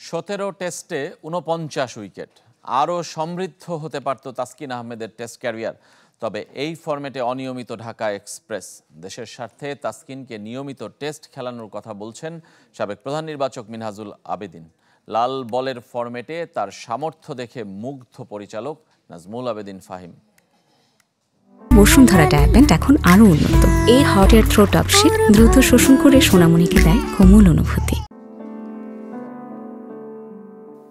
17 টেস্টে ৪৯ উইকেট। আরও সমৃদ্ধ হতে পারত তাসকিন আহমেদের টেস্ট ক্যারিয়ার। তবে এই ফরম্যাটে অনিয়মিত ঢাকা এক্সপ্রেস। দেশের স্বার্থে তাসকিনকে নিয়মিত টেস্ট খেলানোর কথা বলছেন সাবেক প্রধান নির্বাচক মিনহাজুল আবেদিন। লাল বলের ফরম্যাটে তার সামর্থ্য দেখে মুগ্ধ পরিচালক নাজমুল আবেদিন ফাহিম। বসুন্ধরা ডায়াপেন্ট এখন আরো উন্নত। এই hot air through top sheet দ্রুত শোষণ করে সোনামণিকে দেয় কোমল অনুভূতি।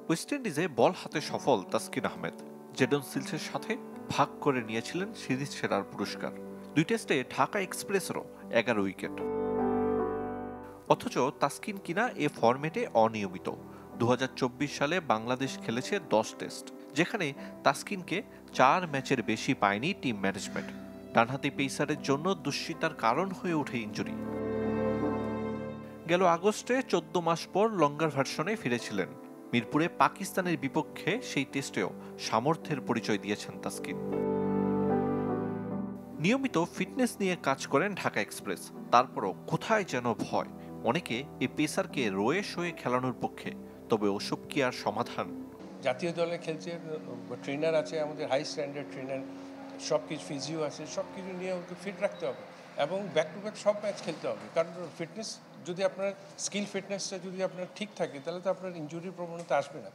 ওয়েস্ট ইন্ডিজে বল হাতে সফল তাসকিন আহমেদ জেডন সিলসের সাথে ভাগ করে নিয়েছিলেন সিরিজ সেরার পুরস্কার। 2 টেস্টে ঢাকা এক্সপ্রেসেরও 11 উইকেট। অথচ তাসকিন কিনা এ ফরম্যাটে অনিয়মিত। 2024 সালে বাংলাদেশ খেলেছে 10 টেস্ট, যেখানে তাসকিনকে 4 ম্যাচের বেশি পায়নি টিম ম্যানেজমেন্ট। ডানহাতি পেসারের জন্য দুশ্চিন্তার কারণ হয়ে ওঠে ইনজুরি। গেল আগস্টে 14 মাস পর লঙ্গার ভার্সনে ফিরেছিলেন। মিরপুরে পাকিস্তানের বিপক্ষে সেই টেস্টেও সামর্থ্যের পরিচয় দিয়েছেন তাসকিন। নিয়মিত ফিটনেস নিয়ে কাজ করেন ঢাকা এক্সপ্রেস। তারপরও কোথায় যেন ভয়। অনেকে এই পেসারকে রয়ে শোয়ে খেলানোর পক্ষে, তবে ওসব কি আর সমাধান? জাতীয় দলে খেলছে, ট্রেনার আছে, আমাদের হাই স্ট্যান্ডার্ড ট্রেনার, সব কিছু ফিজিও আছে, সব কিছু নিয়ে ওকে ফিট রাখতে হবে এবং ব্যাক টু ব্যাক সব ম্যাচ খেলতে হবে। কারণ ফিটনেস যদি আপনার স্কিল ফিটনেসটা যদি আপনার ঠিক থাকে, তাহলে তো আপনার ইনজুরির প্রবণতা আসবে না।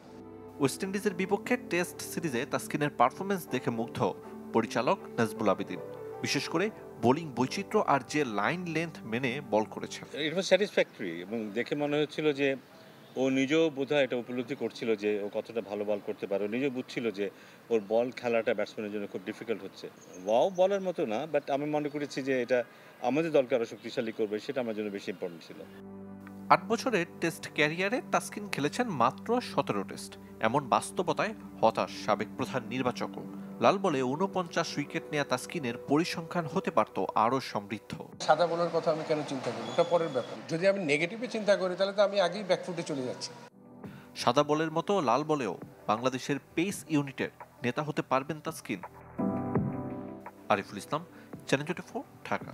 ওয়েস্ট ইন্ডিজের বিপক্ষে টেস্ট সিরিজে তাসকিনের পারফরমেন্স দেখে মুগ্ধ পরিচালক নাজমুল আবেদিন। বিশেষ করে বোলিং বৈচিত্র্য আর যে লাইন লেন্থ মেনে বল করেছেন, ইট ওয়াজ স্যাটিসফ্যাক্টরি এবং দেখে মনে হচ্ছিল যে ও নিজেও বোধহয় এটা উপলব্ধি করছিল যে ও কতটা ভালো বল করতে পারে। ও নিজেও বুঝছিল যে ওর বল খেলাটা ব্যাটসম্যানের জন্য খুব ডিফিকাল্ট হচ্ছে। ওয়াও বলের মতো না, বাট আমি মনে করেছি যে এটা আমাদের দলকে আরও শক্তিশালী করবে, সেটা আমার জন্য বেশি ইম্পর্টেন্ট ছিল। 8 বছরের টেস্ট ক্যারিয়ারে তাসকিন খেলেছেন মাত্র 17 টেস্ট। এমন বাস্তবতায় হতাশ সাবেক প্রধান নির্বাচকও। লাল বলে 49 উইকেট নেয়া তাসকিনের পরিসংখ্যান হতে পারত আরও সমৃদ্ধ। সাদা বলের কথা আমি কেন চিন্তা করি, ওটা পরের ব্যাপার। যদি আমি নেগেটিভে চিন্তা করি, তাহলে তো আমি আগেই ব্যাকফুটে চলে যাচ্ছি। সাদা বলের মতো লাল বলেও বাংলাদেশের পেস ইউনিটের নেতা হতে পারবেন তাসকিন। আরিফুল ইসলাম, চ্যানেল 24, ঢাকা।